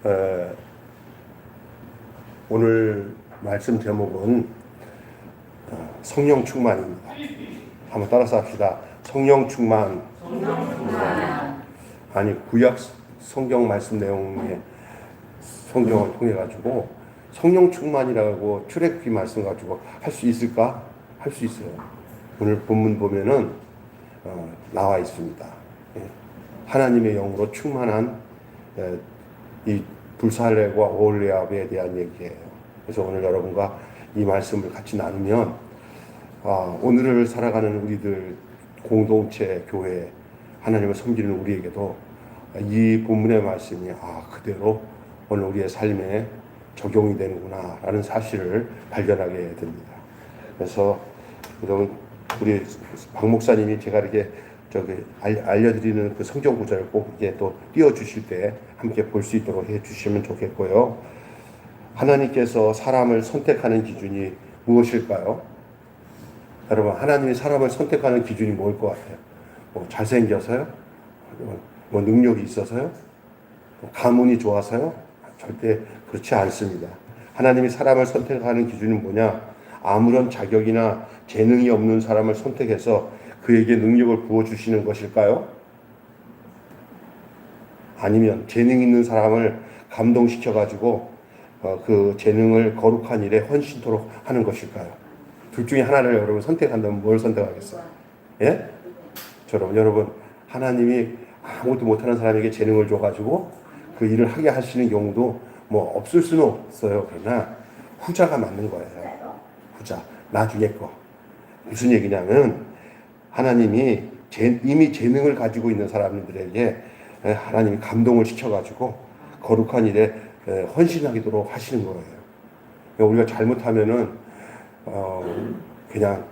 어, 오늘 말씀 제목은 성령 충만입니다. 한번 따라서 합시다. 성령 충만. 아니, 구약 성경 말씀 내용의 성경을 통해 가지고 성령 충만이라고 출애굽기 말씀 가지고 할 수 있을까? 할 수 있어요. 오늘 본문 보면은 나와 있습니다. 하나님의 영으로 충만한 이 불살레과 오홀리압에 대한 얘기예요. 그래서 오늘 여러분과 이 말씀을 같이 나누면 오늘을 살아가는 우리들 공동체 교회 하나님을 섬기는 우리에게도 이 본문의 말씀이 그대로 오늘 우리의 삶에 적용이 되는구나 라는 사실을 발견하게 됩니다. 그래서 여러분 우리 박 목사님이 제가 이렇게 알려드리는 그 성경 구절을 꼭 이게 또 띄워주실 때 함께 볼 수 있도록 해주시면 좋겠고요. 하나님께서 사람을 선택하는 기준이 무엇일까요? 여러분, 하나님이 사람을 선택하는 기준이 뭐일 것 같아요? 뭐 잘생겨서요? 뭐 능력이 있어서요? 뭐 가문이 좋아서요? 절대 그렇지 않습니다. 하나님이 사람을 선택하는 기준은 뭐냐? 아무런 자격이나 재능이 없는 사람을 선택해서 그에게 능력을 부어주시는 것일까요? 아니면 재능 있는 사람을 감동시켜가지고 그 재능을 거룩한 일에 헌신토록 하는 것일까요? 둘 중에 하나를 여러분 선택한다면 뭘 선택하겠어요? 예? 여러분 하나님이 아무것도 못하는 사람에게 재능을 줘가지고 그 일을 하게 하시는 경우도 뭐 없을 수는 없어요. 그러나 후자가 맞는 거예요. 후자, 나중에 거. 무슨 얘기냐면 하나님이 이미 재능을 가지고 있는 사람들에게 하나님이 감동을 시켜가지고 거룩한 일에 헌신하도록 하시는 거예요. 우리가 잘못하면은 그냥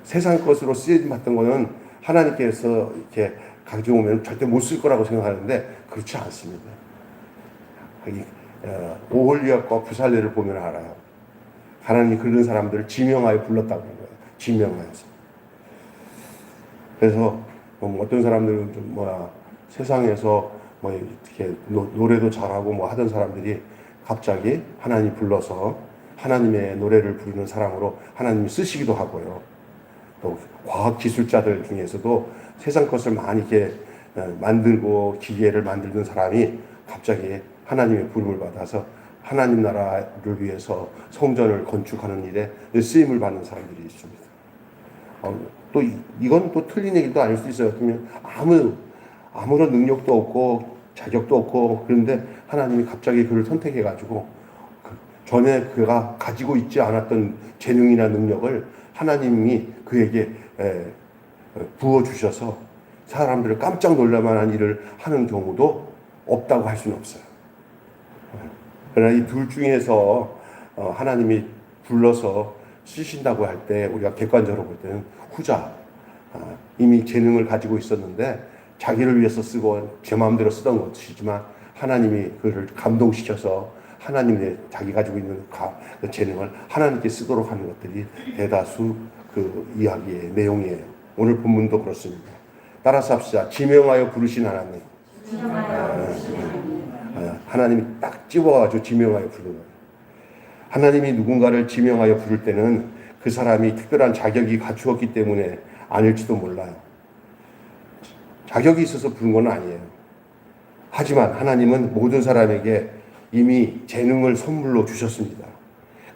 세상 것으로 쓰임 받던 거는 하나님께서 이렇게 가져오면 절대 못 쓸 거라고 생각하는데 그렇지 않습니다. 오홀리압과 부살레를 보면 알아요. 하나님이 그런 사람들을 지명하여 불렀다고 하는 거예요. 지명하여서. 그래서 어떤 사람들은 세상에서 이렇게 노래도 잘하고 하던 사람들이 갑자기 하나님 불러서 하나님의 노래를 부르는 사람으로 하나님이 쓰시기도 하고요. 또 과학 기술자들 중에서도 세상 것을 많이 이렇게 만들고 기계를 만들던 사람이 갑자기 하나님의 부름을 받아서 하나님 나라를 위해서 성전을 건축하는 일에 쓰임을 받는 사람들이 있습니다. 또 이건 또 틀린 얘기도 아닐 수 있어요. 그러면 아무런 능력도 없고 자격도 없고 그런데 하나님이 갑자기 그를 선택해가지고 전에 그가 가지고 있지 않았던 재능이나 능력을 하나님이 그에게 부어주셔서 사람들을 깜짝 놀랄만한 일을 하는 경우도 없다고 할 수는 없어요. 그러나 이 둘 중에서 하나님이 불러서 쓰신다고 할 때 우리가 객관적으로 볼 때는 후자, 이미 재능을 가지고 있었는데 자기를 위해서 쓰고 제 마음대로 쓰던 것이지만 하나님이 그를 감동시켜서 하나님의 자기 가지고 있는 그 재능을 하나님께 쓰도록 하는 것들이 대다수 그 이야기의 내용이에요. 오늘 본문도 그렇습니다. 따라서 합시다. 지명하여 부르신 하나님. 하나님이 딱 집어가지고 지명하여 부르는 거예요. 하나님이 누군가를 지명하여 부를 때는 그 사람이 특별한 자격이 갖추었기 때문에 아닐지도 몰라요. 자격이 있어서 부른 건 아니에요. 하지만 하나님은 모든 사람에게 이미 재능을 선물로 주셨습니다.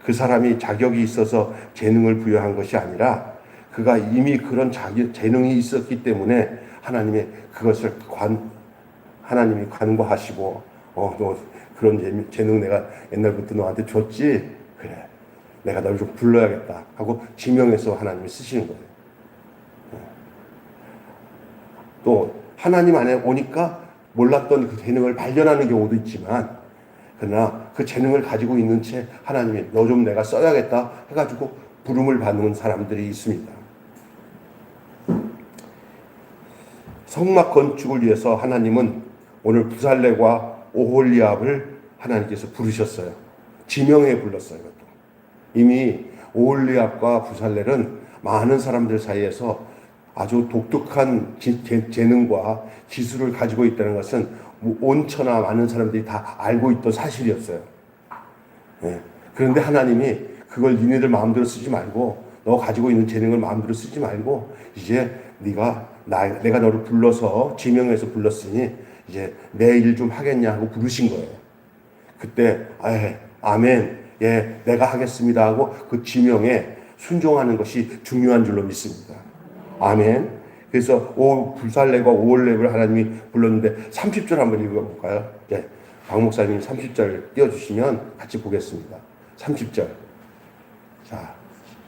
그 사람이 자격이 있어서 재능을 부여한 것이 아니라 그가 이미 그런 재능이 있었기 때문에 하나님의 그것을 하나님이 간과하시고 너 그런 재능 내가 옛날부터 너한테 줬지? 그래. 내가 너를 좀 불러야겠다 하고 지명해서 하나님이 쓰시는 거예요. 또 하나님 안에 오니까 몰랐던 그 재능을 발견하는 경우도 있지만 그러나 그 재능을 가지고 있는 채 하나님이 너 좀 내가 써야겠다 해가지고 부름을 받는 사람들이 있습니다. 성막 건축을 위해서 하나님은 오늘 부살레과 오홀리압을 하나님께서 부르셨어요. 지명해 불렀어요. 이미 오홀리압과 부살레는 많은 사람들 사이에서 아주 독특한 재능과 기술을 가지고 있다는 것은 온천하 많은 사람들이 다 알고 있던 사실이었어요. 예. 그런데 하나님이 그걸 니네들 마음대로 쓰지 말고, 너 가지고 있는 재능을 마음대로 쓰지 말고, 이제 내가 너를 불러서 지명해서 불렀으니 이제 내 일 좀 하겠냐 하고 부르신 거예요. 그때 아멘, 예, 내가 하겠습니다 하고 그 지명에 순종하는 것이 중요한 줄로 믿습니다. 아멘. 그래서 부살레과 오홀렙을 하나님이 불렀는데 30절 한번 읽어볼까요? 예, 박 목사님 30절 띄워주시면 같이 보겠습니다. 30절. 자,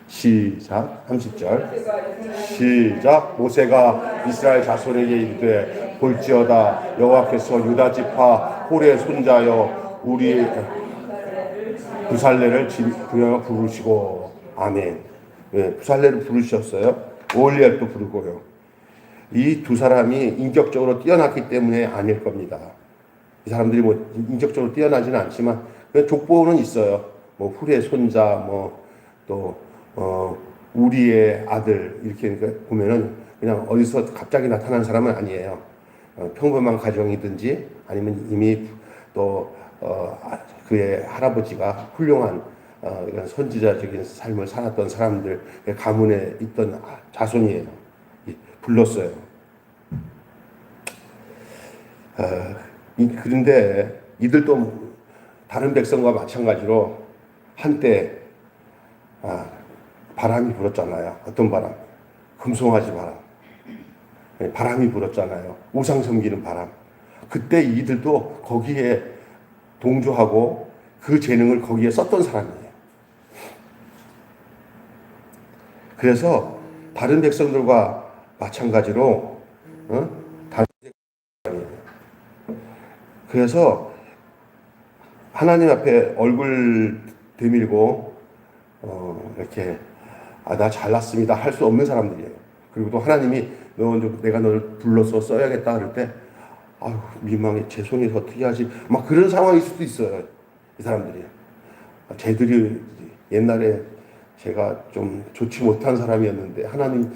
시작. 30절. 시작. 모세가 이스라엘 자손에게 이르되 볼지어다 여호와께서 유다 지파 홀의 손자여 우리 부살레를 부르시고 아멘. 예, 부살레를 부르셨어요. 오홀리압도 부르고요. 이 두 사람이 인격적으로 뛰어났기 때문에 아닐 겁니다. 이 사람들이 뭐 인격적으로 뛰어나지는 않지만 그냥 족보는 있어요. 뭐 훌의 손자, 뭐 또 우리의 아들 이렇게 보면은 그냥 어디서 갑자기 나타난 사람은 아니에요. 평범한 가정이든지 아니면 이미 또 그의 할아버지가 훌륭한 이런 선지자적인 삶을 살았던 사람들의 가문에 있던 자손이에요. 불렀어요. 그런데 이들도 다른 백성과 마찬가지로 한때 바람이 불었잖아요. 어떤 바람? 금송아지 바람. 바람이 불었잖아요. 우상 섬기는 바람. 그때 이들도 거기에 동조하고 그 재능을 거기에 썼던 사람이에요. 그래서 다른 백성들과 마찬가지로 다른 백성이에요. 그래서 하나님 앞에 얼굴 되밀고 이렇게 나 잘났습니다 할 수 없는 사람들이에요. 그리고 또 하나님이 내가 너를 불러서 써야겠다 그럴 때 아유 민망해, 제 손에서 어떻게 하지, 막 그런 상황일 수도 있어요. 이 사람들이 쟤들이 옛날에 제가 좀 좋지 못한 사람이었는데 하나님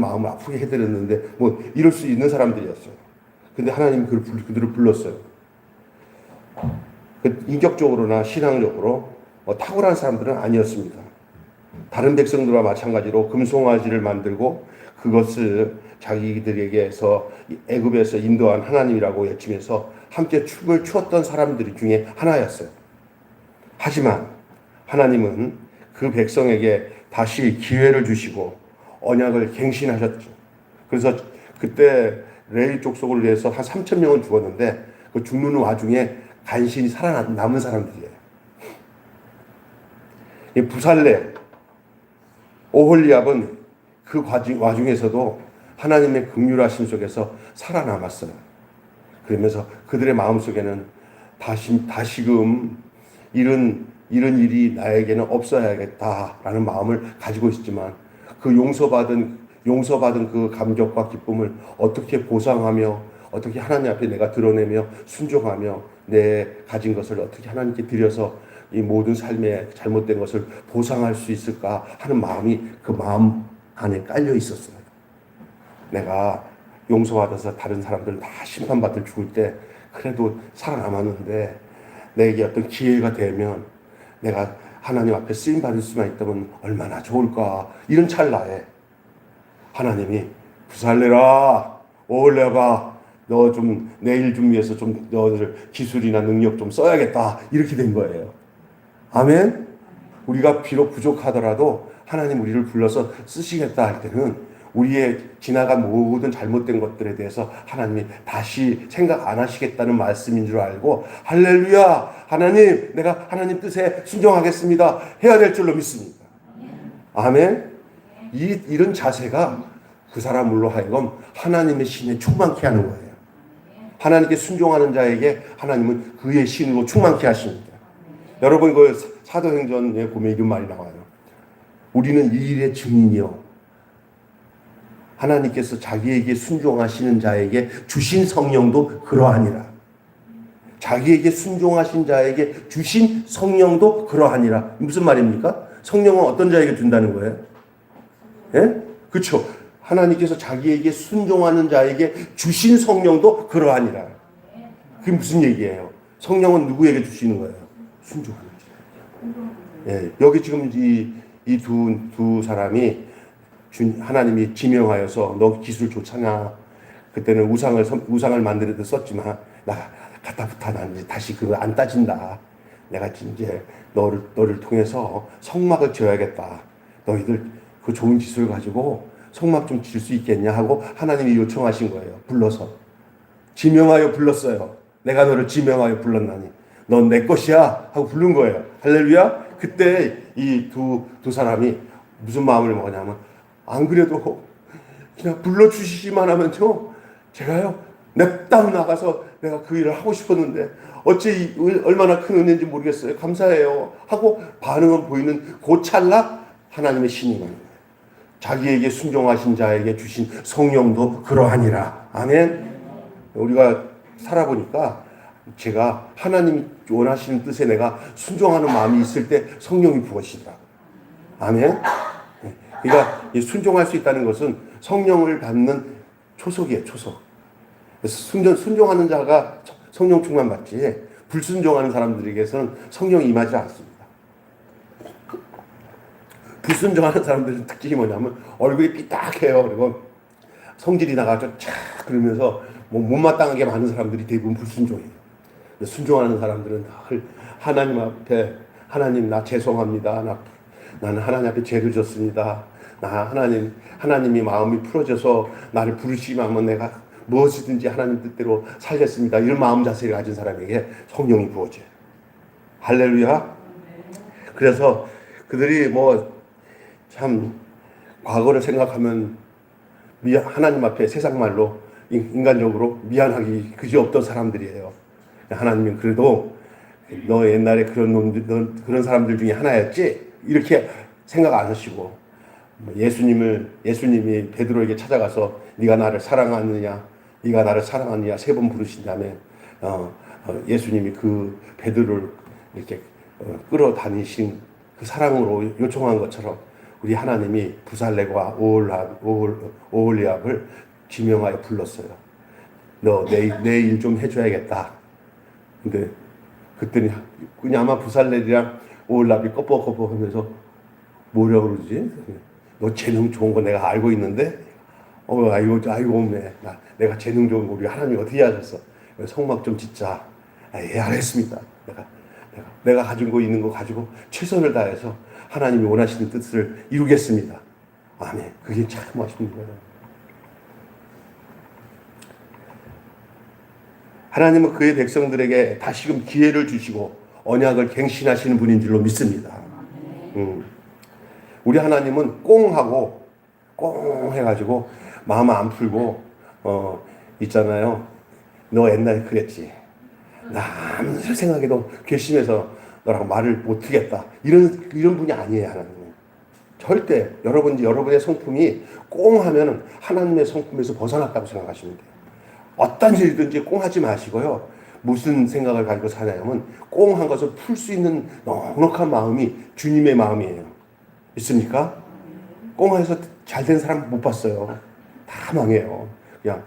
마음을 아프게 해드렸는데 뭐 이럴 수 있는 사람들이었어요. 근데 하나님이 그들을 불렀어요. 인격적으로나 신앙적으로 탁월한 사람들은 아니었습니다. 다른 백성들과 마찬가지로 금송아지를 만들고 그것을 자기들에게서 애굽에서 인도한 하나님이라고 외치면서 함께 춤을 추었던 사람들 중에 하나였어요. 하지만 하나님은 그 백성에게 다시 기회를 주시고 언약을 갱신하셨죠. 그래서 그때 레위 족속을 위해서 한 3,000명은 죽었는데 그 죽는 와중에 간신히 살아남은 사람들이에요. 이 부살레, 오홀리압은 그 와중에서도 하나님의 긍휼하심 속에서 살아남았어요. 그러면서 그들의 마음속에는 다시금 이런 일이 나에게는 없어야겠다라는 마음을 가지고 있었지만 그 용서받은 그 감격과 기쁨을 어떻게 보상하며 어떻게 하나님 앞에 내가 드러내며 순종하며 내 가진 것을 어떻게 하나님께 드려서 이 모든 삶에 잘못된 것을 보상할 수 있을까 하는 마음이 그 마음 안에 깔려 있었어요. 내가 용서받아서 다른 사람들 다 심판받을 죽을 때 그래도 살아남았는데 내게 어떤 기회가 되면 내가 하나님 앞에 쓰임받을 수만 있다면 얼마나 좋을까. 이런 찰나에 하나님이 부살레라, 오홀레바, 너 좀 내일 좀 위해서 좀 너를 기술이나 능력 좀 써야겠다. 이렇게 된 거예요. 아멘. 우리가 비록 부족하더라도 하나님 우리를 불러서 쓰시겠다 할 때는 우리의 지나간 모든 잘못된 것들에 대해서 하나님이 다시 생각 안 하시겠다는 말씀인 줄 알고 할렐루야, 하나님 내가 하나님 뜻에 순종하겠습니다 해야 될 줄로 믿습니다. 아멘. 이런 자세가 그 사람으로 하여금 하나님의 신에 충만케 하는 거예요. 하나님께 순종하는 자에게 하나님은 그의 신으로 충만케 하십니다. 여러분 그 사도행전에 보면 이런 말이 나와요. 우리는 이 일의 증인이요, 하나님께서 자기에게 순종하시는 자에게 주신 성령도 그러하니라. 자기에게 순종하신 자에게 주신 성령도 그러하니라. 무슨 말입니까? 성령은 어떤 자에게 준다는 거예요? 예? 그렇죠. 하나님께서 자기에게 순종하는 자에게 주신 성령도 그러하니라. 그게 무슨 얘기예요? 성령은 누구에게 주시는 거예요? 순종하는 자. 예, 여기 지금 이 두 사람이 하나님이 지명하여서 너 기술 좋잖아. 그때는 우상을 만들어도 썼지만 나 가타부타 난 이제 다시 그거 안 따진다. 내가 이제 너를 통해서 성막을 지어야겠다. 너희들 그 좋은 기술 가지고 성막 좀 지을 수 있겠냐 하고 하나님이 요청하신 거예요. 불러서 지명하여 불렀어요. 내가 너를 지명하여 불렀나니 넌 내 것이야 하고 부른 거예요. 할렐루야. 그때 이 두 사람이 무슨 마음을 먹었냐면 안 그래도 그냥 불러주시기만 하면요 제가요 냅다 나가서 내가 그 일을 하고 싶었는데 어찌 얼마나 큰 은혜인지 모르겠어요. 감사해요 하고 반응은 보이는 그 찰나 하나님의 신이 임하는 거예요. 자기에게 순종하신 자에게 주신 성령도 그러하니라. 아멘. 우리가 살아보니까 제가 하나님이 원하시는 뜻에 내가 순종하는 마음이 있을 때 성령이 부어지더라고요. 아멘. 그러니까 순종할 수 있다는 것은 성령을 받는 초석이에요. 초석. 그래서 순종하는 자가 성령 충만 받지 불순종하는 사람들에게서는 성령이 임하지 않습니다. 불순종하는 사람들은 특징이 뭐냐면 얼굴이 삐딱해요. 그리고 성질이 나가지고 촥 그러면서 뭐 못마땅하게 많은 사람들이 대부분 불순종이에요. 순종하는 사람들은 하나님 앞에 하나님 나 죄송합니다. 나는 하나님 앞에 죄를 졌습니다. 하나님이 마음이 풀어져서 나를 부르시면 내가 무엇이든지 하나님 뜻대로 살겠습니다. 이런 마음 자세를 가진 사람에게 성령이 부어져요. 할렐루야. 그래서 그들이 참 과거를 생각하면 하나님 앞에 세상 말로 인간적으로 미안하기 그지없던 사람들이에요. 하나님은 그래도 너 옛날에 그런 사람들 중에 하나였지 이렇게 생각 안 하시고 예수님이 베드로에게 찾아가서 네가 나를 사랑하느냐 세 번 부르신 다음에 예수님이 그 베드로를 이렇게 끌어다니신 그 사랑으로 요청한 것처럼 우리 하나님이 부살레와 오홀리압을 지명하여 불렀어요. 너 내 일 좀 해줘야겠다. 근데 그때는 그냥 아마 부살레랑 오홀리압이 껍벅하면서 뭐라고 그러지? 너 재능 좋은 거 내가 알고 있는데 아이고 없네. 내가 재능 좋은 거 우리 하나님이 어떻게 하셨어? 성막 좀 짓자. 예, 알겠습니다. 내가 가지고 있는 거 가지고 최선을 다해서 하나님이 원하시는 뜻을 이루겠습니다. 아멘. 그게 참 멋있는 거예요. 하나님은 그의 백성들에게 다시금 기회를 주시고 언약을 갱신하시는 분인 줄로 믿습니다. 우리 하나님은 꽁 해가지고 마음 안 풀고 있잖아요. 너 옛날에 그랬지. 나 아무 생각해도 괘씸해서 너랑 말을 못하겠다. 이런 분이 아니에요. 하나님은 절대 여러분의 성품이 꽁 하면 하나님의 성품에서 벗어났다고 생각하시면 돼요. 어떤 일든지 꽁하지 마시고요. 무슨 생각을 가지고 사냐면 꽁한 것을 풀 수 있는 넉넉한 마음이 주님의 마음이에요. 있습니까? 꽁해서 잘된 사람 못 봤어요. 다 망해요. 그냥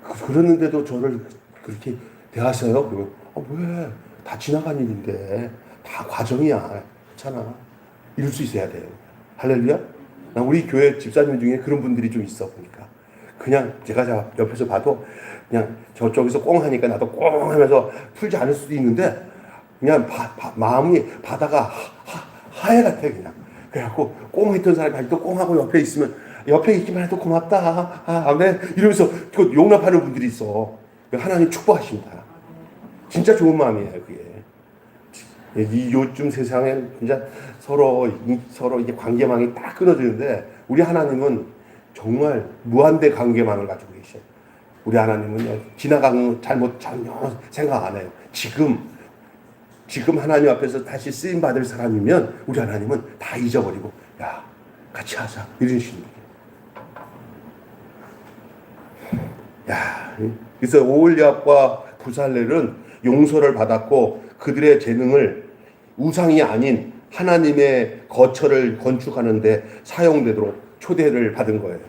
그러는데도 저를 그렇게 대하세요? 그러면 왜? 다 지나간 일인데 다 과정이야. 괜찮아. 이럴 수 있어야 돼요. 할렐루야. 우리 교회 집사님 중에 그런 분들이 좀 있어 보니까 그냥 제가 옆에서 봐도 그냥 저쪽에서 꽁 하니까 나도 꽁 하면서 풀지 않을 수도 있는데 그냥 마음이 바다가 하얘 같아 그냥. 그래갖고 꽁 했던 사람이 아직도 꽁하고 옆에 있기만 해도 고맙다. 아멘. 이러면서 그 용납하는 분들이 있어. 하나님 축복하십니다. 진짜 좋은 마음이에요 그게. 이 요즘 세상에 진짜 서로 이게 관계망이 딱 끊어지는데 우리 하나님은 정말 무한대 관계망을 가지고 계셔요. 우리 하나님은 지나간 잘못 전혀 생각 안 해요. 지금 하나님 앞에서 다시 쓰임 받을 사람이면 우리 하나님은 다 잊어버리고 야 같이 하자 이러시는 거예요. 야 그래서 오홀리압과 부살렐은 용서를 받았고 그들의 재능을 우상이 아닌 하나님의 거처를 건축하는 데 사용되도록 초대를 받은 거예요.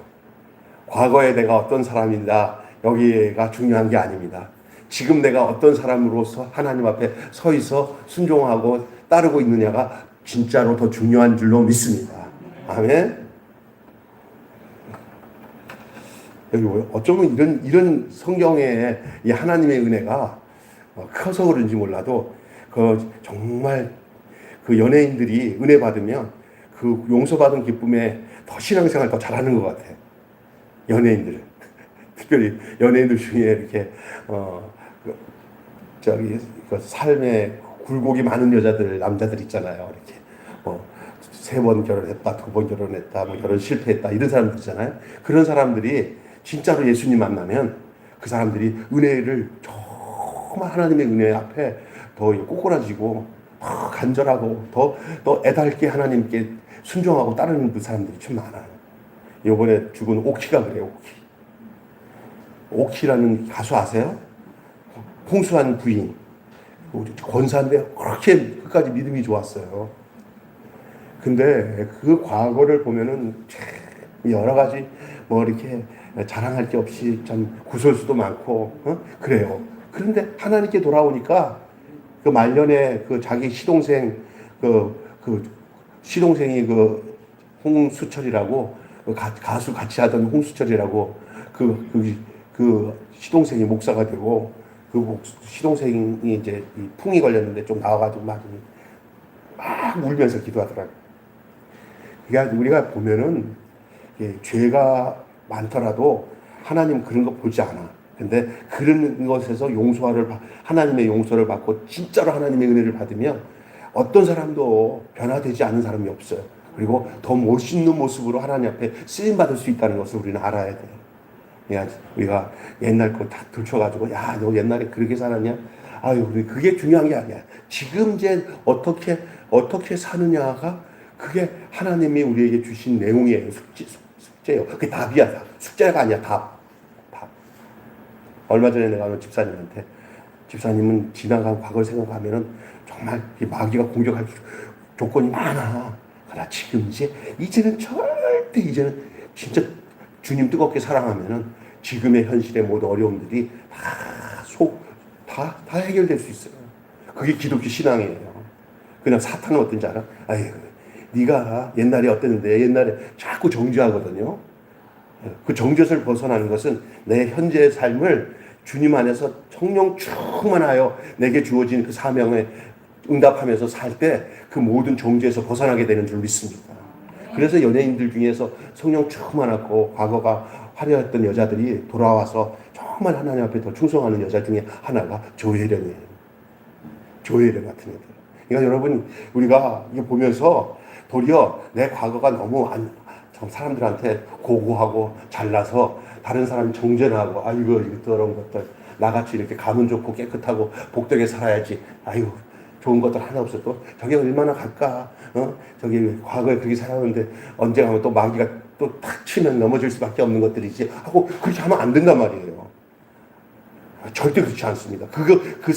과거에 내가 어떤 사람이다 여기가 중요한 게 아닙니다. 지금 내가 어떤 사람으로서 하나님 앞에 서 있어 순종하고 따르고 있느냐가 진짜로 더 중요한 줄로 믿습니다. 아멘. 여기 어쩌면 이런 성경의 이 하나님의 은혜가 커서 그런지 몰라도 정말 그 연예인들이 은혜 받으면 그 용서받은 기쁨에 더 신앙생활 더 잘하는 것 같아요. 연예인들은 특별히 연예인들 중에 이렇게 그 삶에 굴곡이 많은 여자들 남자들 있잖아요. 이렇게 뭐 3번 결혼했다, 2번 결혼했다, 뭐 결혼 실패했다 이런 사람들 있잖아요. 그런 사람들이 진짜로 예수님 만나면 그 사람들이 은혜를 정말 하나님의 은혜 앞에 더 꼬꾸라지고 더 간절하고 더 애달게 하나님께 순종하고 따르는 그 사람들이 참 많아요. 이번에 죽은 옥희가 그래요. 옥희라는 가수 아세요? 홍수환 부인 권사인데 그렇게 끝까지 믿음이 좋았어요. 근데 그 과거를 보면은 참 여러 가지 뭐 이렇게 자랑할 게 없이 참 구설수도 많고 그래요. 그런데 하나님께 돌아오니까 그 말년에 그 자기 시동생 시동생이 그 홍수철이라고 가수 같이 하던 홍수철이라고 그 시동생이 목사가 되고 그 시동생이 이제 풍이 걸렸는데 좀 나와가지고 막 울면서 기도하더라고요. 그러니까 우리가 보면은 죄가 많더라도 하나님 그런 거 보지 않아. 근데 그런 것에서 하나님의 용서를 받고 진짜로 하나님의 은혜를 받으면 어떤 사람도 변화되지 않은 사람이 없어요. 그리고 더 멋있는 모습으로 하나님 앞에 쓰임받을 수 있다는 것을 우리는 알아야 돼요. 우리가 옛날 거 다 들춰가지고 야, 너 옛날에 그렇게 살았냐? 아유, 그게 중요한 게 아니야. 지금 이제 어떻게 사느냐가 그게 하나님이 우리에게 주신 내용이에요. 숙제예요. 그게 답이야. 답. 숙제가 아니야. 답. 얼마 전에 내가 아는 집사님은 지나간 과거를 생각하면은 정말 마귀가 공격할 조건이 많아. 그러나 지금 이제는 진짜 주님 뜨겁게 사랑하면은 지금의 현실의 모든 어려움들이 다 해결될 수 있어요. 그게 기독교 신앙이에요. 그냥 사탄은 어떤지 알아? 아유, 네가 옛날에 어땠는데 옛날에 자꾸 정죄하거든요. 그 정죄에서 벗어나는 것은 내 현재의 삶을 주님 안에서 성령 충만하여 내게 주어진 그 사명에 응답하면서 살 때 그 모든 정죄에서 벗어나게 되는 줄 믿습니다. 그래서 연예인들 중에서 성령 충만하고 과거가 화려했던 여자들이 돌아와서 정말 하나님 앞에 더 충성하는 여자 중에 하나가 조혜련이에요. 조혜련 같은 애들. 그러니까 여러분, 우리가 이거 보면서 도리어 내 과거가 너무 사람들한테 고고하고 잘나서 다른 사람이 정죄하고 아이고 이거 더러운 것들 나같이 이렇게 가문 좋고 깨끗하고 복되게 살아야지. 아이고 좋은 것들 하나 없어도 저게 얼마나 갈까? 저기 과거에 그렇게 살았는데 언제 가면 또 마귀가 또 탁 치면 넘어질 수밖에 없는 것들이지 하고 그렇게 하면 안 된단 말이에요. 절대 그렇지 않습니다. 그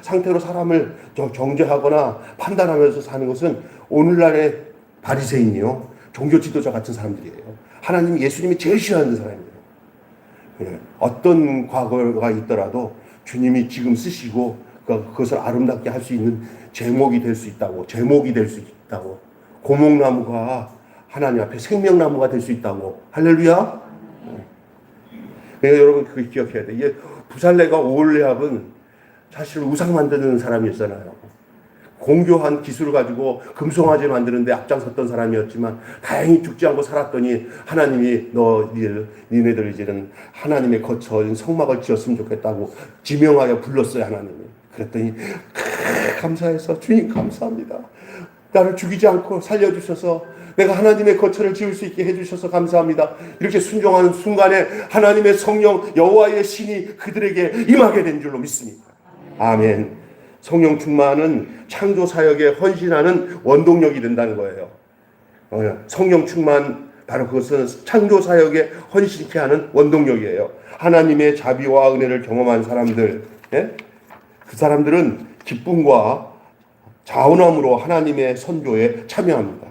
상태로 사람을 정죄하거나 판단하면서 사는 것은 오늘날의 바리새인이요, 종교 지도자 같은 사람들이에요. 하나님, 예수님이 제일 싫어하는 사람이에요. 어떤 과거가 있더라도 주님이 지금 쓰시고 그것을 아름답게 할 수 있는 제목이 될 수 있다고. 고목나무가 하나님 앞에 생명나무가 될 수 있다고. 할렐루야. 그러니까 여러분 그거 기억해야 돼. 이게 부살레가 오홀레압은 사실 우상 만드는 사람이었잖아요. 공교한 기술을 가지고 금송아지 만드는데 앞장섰던 사람이었지만 다행히 죽지 않고 살았더니 하나님이 니네들 이제는 하나님의 거처인 성막을 지었으면 좋겠다고 지명하여 불렀어요. 하나님이. 그랬더니 감사해서 주님 감사합니다. 나를 죽이지 않고 살려주셔서 내가 하나님의 거처를 지을 수 있게 해주셔서 감사합니다. 이렇게 순종하는 순간에 하나님의 성령 여호와의 신이 그들에게 임하게 된 줄로 믿습니다. 아멘. 성령 충만은 창조 사역에 헌신하는 원동력이 된다는 거예요. 성령 충만, 바로 그것은 창조 사역에 헌신케 하는 원동력이에요. 하나님의 자비와 은혜를 경험한 사람들, 그 사람들은 기쁨과 자원함으로 하나님의 선교에 참여합니다.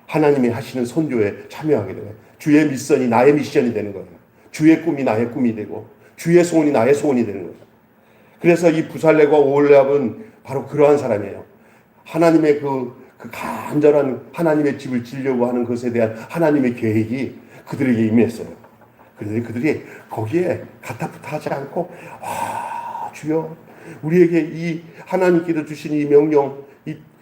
하나님이 하시는 선교에 참여하게 돼요. 주의 미션이 나의 미션이 되는 거예요. 주의 꿈이 나의 꿈이 되고 주의 소원이 나의 소원이 되는 거예요. 그래서 이 부살레와 오홀리압은 바로 그러한 사람이에요. 하나님의 그 간절한 하나님의 집을 지으려고 하는 것에 대한 하나님의 계획이 그들에게 임했어요. 그런데 그들이 거기에 가타부타 하지 않고 주여 우리에게 이 하나님께서 주신 이 명령,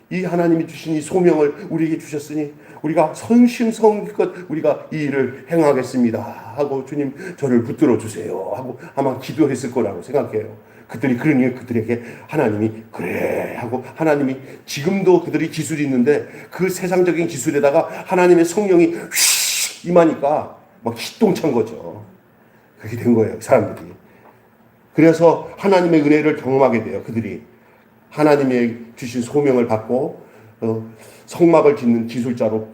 이 하나님이 주신 이 소명을 우리에게 주셨으니 우리가 성심성의껏 우리가 이 일을 행하겠습니다 하고 주님 저를 붙들어 주세요 하고 아마 기도했을 거라고 생각해요. 그들이 그러니 그들에게 하나님이 그래 하고 하나님이 지금도 그들이 기술이 있는데 그 세상적인 기술에다가 하나님의 성령이 휙 임하니까 막 희똥찬 거죠. 그렇게 된 거예요, 사람들이. 그래서 하나님의 은혜를 경험하게 돼요. 그들이 하나님의 주신 소명을 받고 성막을 짓는 기술자로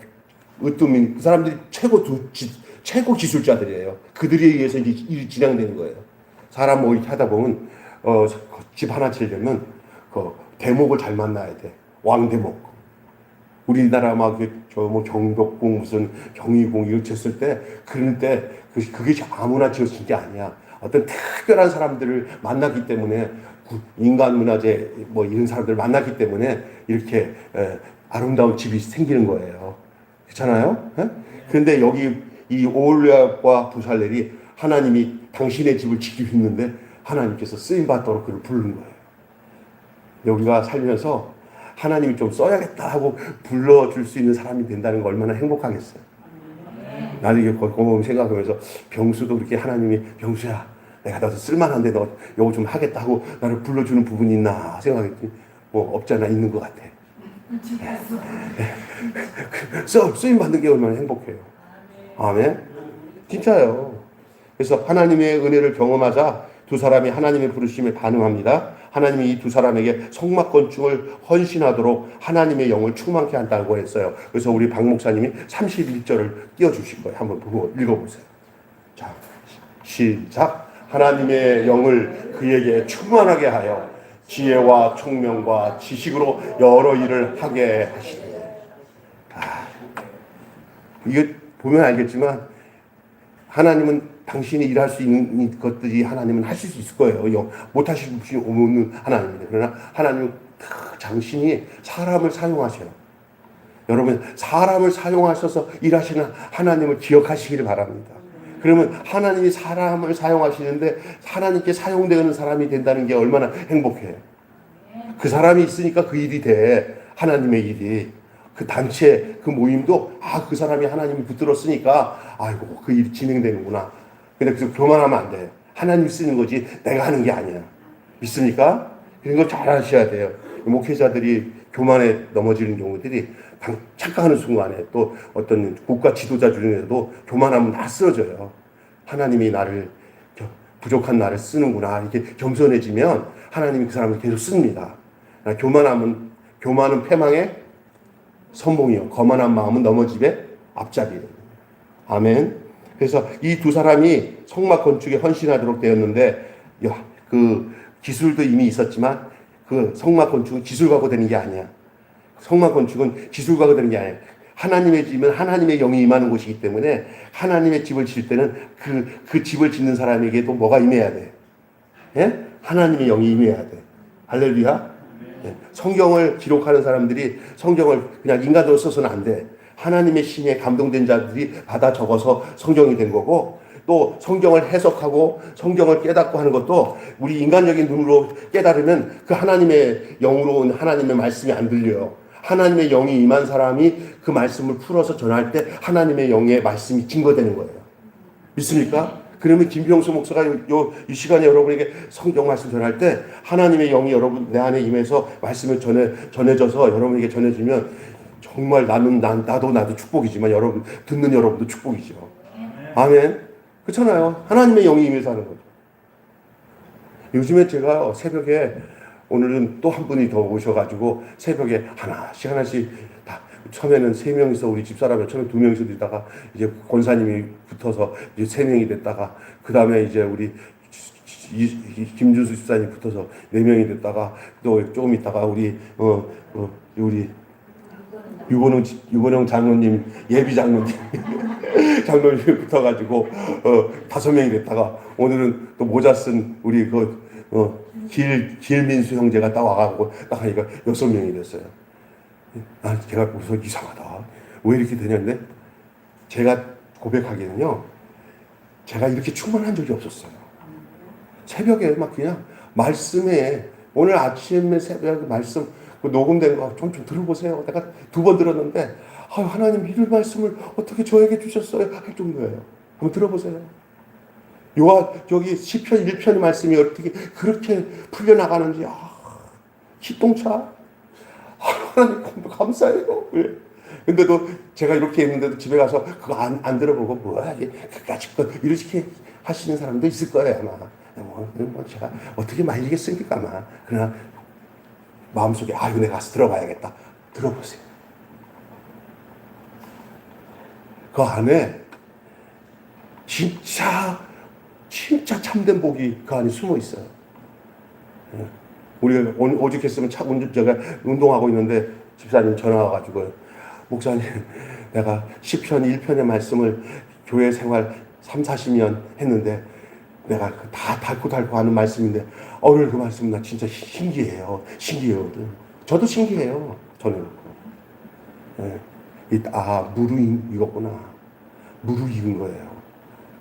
으뜸인 그 사람들이 최고 기술자들이에요. 그들에 의해서 이제 일이 진행되는 거예요. 사람 뭐 이렇게 하다 보면 집 하나 지으려면 그 대목을 잘 만나야 돼. 왕대목. 우리나라 막 뭐 경복궁 무슨 경희궁 이거 지었을 때 그럴 때 그게 아무나 지어진 게 아니야. 어떤 특별한 사람들을 만났기 때문에 인간 문화재 뭐 이런 사람들을 만났기 때문에 이렇게 아름다운 집이 생기는 거예요. 그렇잖아요? 그런데 여기 이 오홀리압과 부살렐이 하나님이 당신의 집을 짓기로 했는데 하나님께서 쓰임 받도록 그를 부르는 거예요. 우리가 살면서 하나님이 좀 써야겠다 하고 불러줄 수 있는 사람이 된다는 거 얼마나 행복하겠어요. 나도 이게 곰곰 생각하면서 병수도 그렇게 하나님이 병수야 내가 나도 쓸만한데 너 요거 좀 하겠다 하고 나를 불러주는 부분이 있나 생각했더니 뭐 없잖아 있는 것 같아. 쓰임 받는 게 얼마나 행복해요. 아멘. 진짜요. 그래서 하나님의 은혜를 경험하자 두 사람이 하나님의 부르심에 반응합니다. 하나님이 이 두 사람에게 성막 건축을 헌신하도록 하나님의 영을 충만케 한다고 했어요. 그래서 우리 박 목사님이 31절을 띄워주실 거예요. 한번 보고 읽어보세요. 자, 시작. 하나님의 영을 그에게 충만하게 하여 지혜와 총명과 지식으로 여러 일을 하게 하시니. 이게 보면 알겠지만 하나님은 당신이 일할 수 있는 것들이 하나님은 하실 수 있을 거예요. 못 하실 분이 없는 하나님입니다. 그러나 하나님은 당신이 사람을 사용하셔요. 여러분 사람을 사용하셔서 일하시는 하나님을 기억하시기를 바랍니다. 그러면 하나님이 사람을 사용하시는데 하나님께 사용되는 사람이 된다는 게 얼마나 행복해요. 그 사람이 있으니까 그 일이 돼. 하나님의 일이. 그 단체, 그 모임도 그 사람이 하나님이 붙들었으니까 아이고 그 일이 진행되는구나. 근데 그래서 교만하면 안 돼요. 하나님이 쓰는 거지 내가 하는 게 아니야. 믿습니까? 그런 거 잘 하셔야 돼요. 목회자들이 교만에 넘어지는 경우들이 착각하는 순간에 또 어떤 국가 지도자 중에서도 교만하면 다 쓰러져요. 하나님이 나를 부족한 나를 쓰는구나 이렇게 겸손해지면 하나님이 그 사람을 계속 씁니다. 교만은 패망의 선봉이요 거만한 마음은 넘어짐의 앞잡이에요. 아멘. 그래서 이 두 사람이 성막 건축에 헌신하도록 되었는데 그 기술도 이미 있었지만 그 성막 건축은 기술 갖고 되는 게 아니야. 성막 건축은 기술 갖고 되는 게 아니야. 하나님의 집은 하나님의 영이 임하는 곳이기 때문에 하나님의 집을 지을 때는 그 집을 짓는 사람에게도 뭐가 임해야 돼? 예? 하나님의 영이 임해야 돼. 할렐루야. 예. 성경을 기록하는 사람들이 성경을 그냥 인간으로 써서는 안 돼. 하나님의 신에 감동된 자들이 받아 적어서 성경이 된 거고 또 성경을 해석하고 성경을 깨닫고 하는 것도 우리 인간적인 눈으로 깨달으면 그 하나님의 영으로 온 하나님의 말씀이 안 들려요. 하나님의 영이 임한 사람이 그 말씀을 풀어서 전할 때 하나님의 영의 말씀이 증거되는 거예요. 믿습니까? 그러면 김병수 목사가 이 시간에 여러분에게 성경 말씀 전할 때 하나님의 영이 여러분 내 안에 임해서 말씀을 전해져서 여러분에게 전해지면 정말 나도 축복이지만 여러분 듣는 여러분도 축복이죠. 아멘. 그렇잖아요. 하나님의 영이 임해서 하는 거죠. 요즘에 제가 새벽에 오늘은 또 한 분이 더 오셔가지고 새벽에 하나씩 다 처음에는 3명이서 우리 집사람이 처음에 2명이서 있다가 이제 권사님이 붙어서 이제 3명이 됐다가 그 다음에 이제 우리 김준수 집사님 붙어서 4명이 됐다가 또 조금 있다가 우리 유건영 장로님 예비 장로님 장로님이 붙어가지고 5명이 됐다가 오늘은 또 모자 쓴 우리 길민수 형제가 딱 와가지고 딱 하니까 6명이 됐어요. 제가 무슨 이상하다. 왜 이렇게 되냐는데 제가 고백하기에는요. 제가 이렇게 충만한 적이 없었어요. 새벽에 막 그냥 말씀에 오늘 아침에 새벽에 말씀 녹음된 거 좀 들어보세요. 내가 2번 들었는데 하나님 이런 말씀을 어떻게 저에게 주셨어요? 할 정도예요. 한번 들어보세요. 저기 시편 1편의 말씀이 어떻게 그렇게 풀려나가는지 기똥차. 하나님 감사해요. 근데도 제가 이렇게 했는데도 집에 가서 그거 안 들어보고 뭐야 그까짓 이렇게 하시는 사람도 있을 거예요 아마. 제가 어떻게 말리겠습니까 아마. 그러나 마음속에 이거 내가 가서 들어봐야겠다. 들어보세요. 그 안에 진짜 참된 복이 그 안에 숨어 있어요. 우리가 오죽했으면 제가 운동하고 있는데 집사님 전화 와가지고 목사님 내가 시편 1편의 말씀을 교회 생활 30-40년 했는데 내가 다 닳고 하는 말씀인데 오늘 그 말씀 나 진짜 신기해요. 저도 신기해요. 저는 무르익었구나. 무르익은 거예요.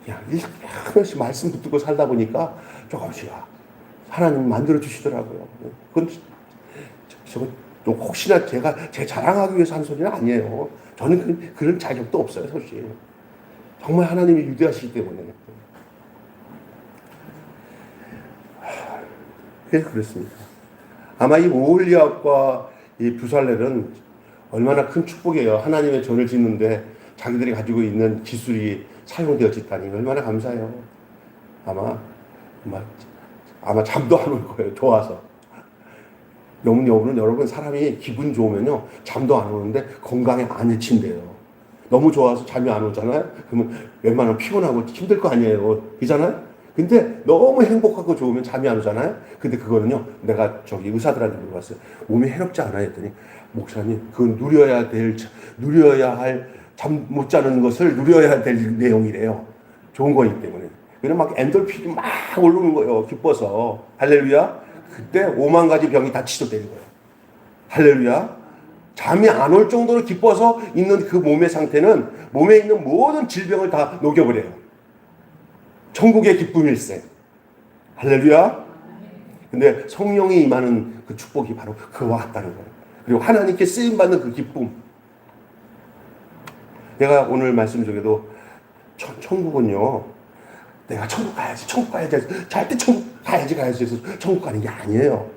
그냥 하나씩 말씀 붙들고 살다 보니까 조금씩 하나님 만들어 주시더라고요. 그건 혹시나 제가 제 자랑하기 위해서 한 소리는 아니에요. 저는 그런 자격도 없어요, 사실. 정말 하나님이 유대하시기 때문에. 그래서 그렇습니다. 아마 이 오홀리압과 이 부살렐은 얼마나 큰 축복이에요. 하나님의 전을 짓는데 자기들이 가지고 있는 기술이 사용되어졌다니 얼마나 감사해요. 아마 잠도 안 올 거예요. 좋아서. 여러분 사람이 기분 좋으면요 잠도 안 오는데 건강에 안 해친대요. 너무 좋아서 잠이 안 오잖아요. 그러면 웬만하면 피곤하고 힘들 거 아니에요. 그잖아요. 근데 너무 행복하고 좋으면 잠이 안 오잖아요. 근데 그거는요 내가 의사들한테 물어봤어요. 몸이 해롭지 않아요 했더니 목사님 그건 누려야 할 잠 못 자는 것을 누려야 될 내용이래요. 좋은 거기 때문에. 그냥 막 엔돌핀이 막 오르는 거예요. 기뻐서. 할렐루야. 그때 5만 가지 병이 다 치료되는 거예요. 할렐루야. 잠이 안 올 정도로 기뻐서 있는 그 몸의 상태는 몸에 있는 모든 질병을 다 녹여버려요. 천국의 기쁨일세. 할렐루야. 근데 성령이 임하는 그 축복이 바로 그와 같다는 거예요. 그리고 하나님께 쓰임받는 그 기쁨. 내가 오늘 말씀 중에도 천국은요 내가 천국 가야지 절대 천국 가야지 해서 천국 가는 게 아니에요.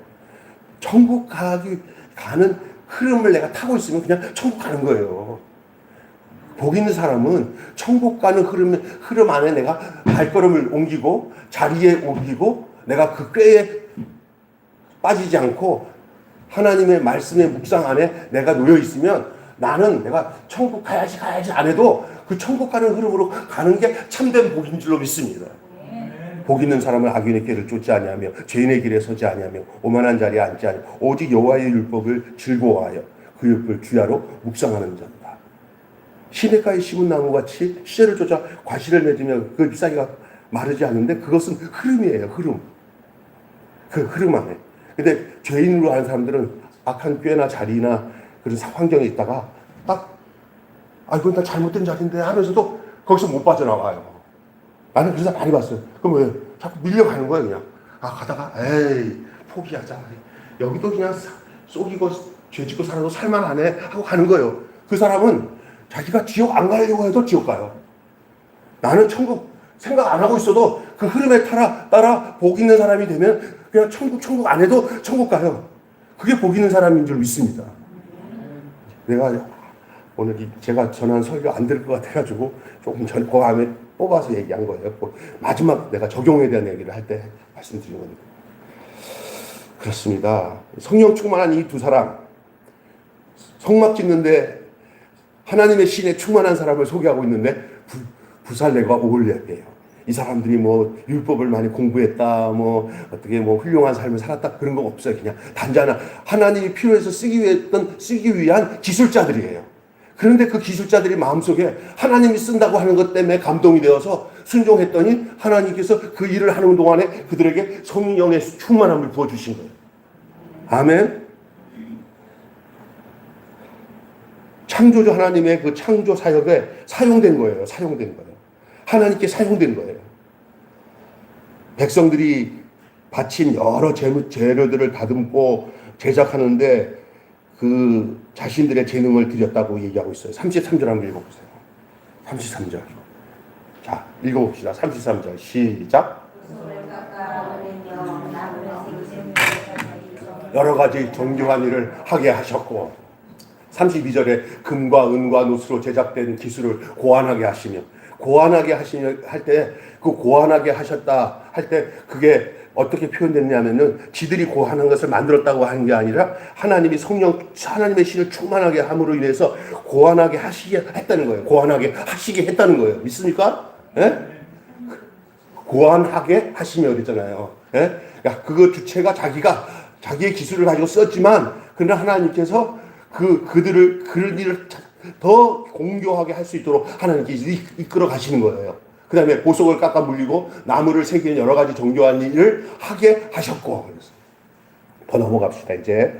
천국 가는 흐름을 내가 타고 있으면 그냥 천국 가는 거예요. 복 있는 사람은 천국 가는 흐름 안에 내가 발걸음을 옮기고 자리에 옮기고 내가 그 꾀에 빠지지 않고 하나님의 말씀의 묵상 안에 내가 놓여 있으면 나는 내가 천국 가야지 안 해도 그 천국 가는 흐름으로 가는 게 참된 복인 줄로 믿습니다. 복 있는 사람은 악인의 길을 쫓지 아니하며 죄인의 길에 서지 아니하며 오만한 자리에 앉지 아니하며 오직 여호와의 율법을 즐거워하여 그 율법을 주야로 묵상하는 자다. 시냇가에 심은 나무같이 씨를 쫓아 과실을 맺으며 그 잎사귀가 마르지 않는데 그것은 흐름이에요. 흐름. 그 흐름 안에. 근데 죄인으로 하는 사람들은 악한 꾀나 자리나 그런 환경에 있다가 이건 다 잘못된 자리인데 하면서도 거기서 못 빠져나와요. 나는 그래서 많이 봤어요. 그럼 왜? 자꾸 밀려가는 거예요, 그냥. 가다가, 포기하자. 여기도 그냥 쏘기고, 죄 짓고 살아도 살만하네. 하고 가는 거예요. 그 사람은 자기가 지옥 안 가려고 해도 지옥 가요. 나는 천국 생각 안 하고 있어도 그 흐름에 따라 복 있는 사람이 되면 그냥 천국 안 해도 천국 가요. 그게 복 있는 사람인 줄 믿습니다. 내가 오늘 제가 전한 설교 안 될 것 같아가지고 조금 전 그 안에 뽑아서 얘기한 거예요. 마지막 내가 적용에 대한 얘기를 할 때 말씀드린 겁니다. 그렇습니다. 성령 충만한 이 두 사람, 성막 짓는데 하나님의 신에 충만한 사람을 소개하고 있는데 부살렐과 오홀리압이에요. 이 사람들이 율법을 많이 공부했다, 어떻게 훌륭한 삶을 살았다 그런 거 없어요. 그냥 단지 하나님이 필요해서 쓰기 위한 기술자들이에요. 그런데 그 기술자들이 마음속에 하나님이 쓴다고 하는 것 때문에 감동이 되어서 순종했더니 하나님께서 그 일을 하는 동안에 그들에게 성령의 충만함을 부어주신 거예요. 아멘. 창조주 하나님의 그 창조 사역에 사용된 거예요. 사용된 거예요. 하나님께 사용된 거예요. 백성들이 바친 여러 재료들을 다듬고 제작하는데 그 자신들의 재능을 드렸다고 얘기하고 있어요. 33절 한번 읽어보세요. 33절. 자, 읽어봅시다. 33절 시작. 여러 가지 정교한 일을 하게 하셨고 32절에 금과 은과 노스로 제작된 기술을 고안하게 하시며 고안하게 하시며 할 때 그 고안하게 하셨다 할 때 그게 어떻게 표현됐냐면은 지들이 고안한 것을 만들었다고 하는 게 아니라 하나님이 하나님의 신을 충만하게 함으로 인해서 고안하게 하시게 했다는 거예요. 고안하게 하시게 했다는 거예요. 믿습니까? 예? 고안하게 하시며 그랬잖아요. 예? 그러니까 그거 주체가 자기의 기술을 가지고 썼지만 그러나 하나님께서 그들을 그런 일을 더 공교하게 할 수 있도록 하나님께서 이끌어 가시는 거예요. 그 다음에 보석을 깎아 물리고 나무를 새기는 여러 가지 정교한 일을 하게 하셨고. 그래서 더 넘어갑시다. 이제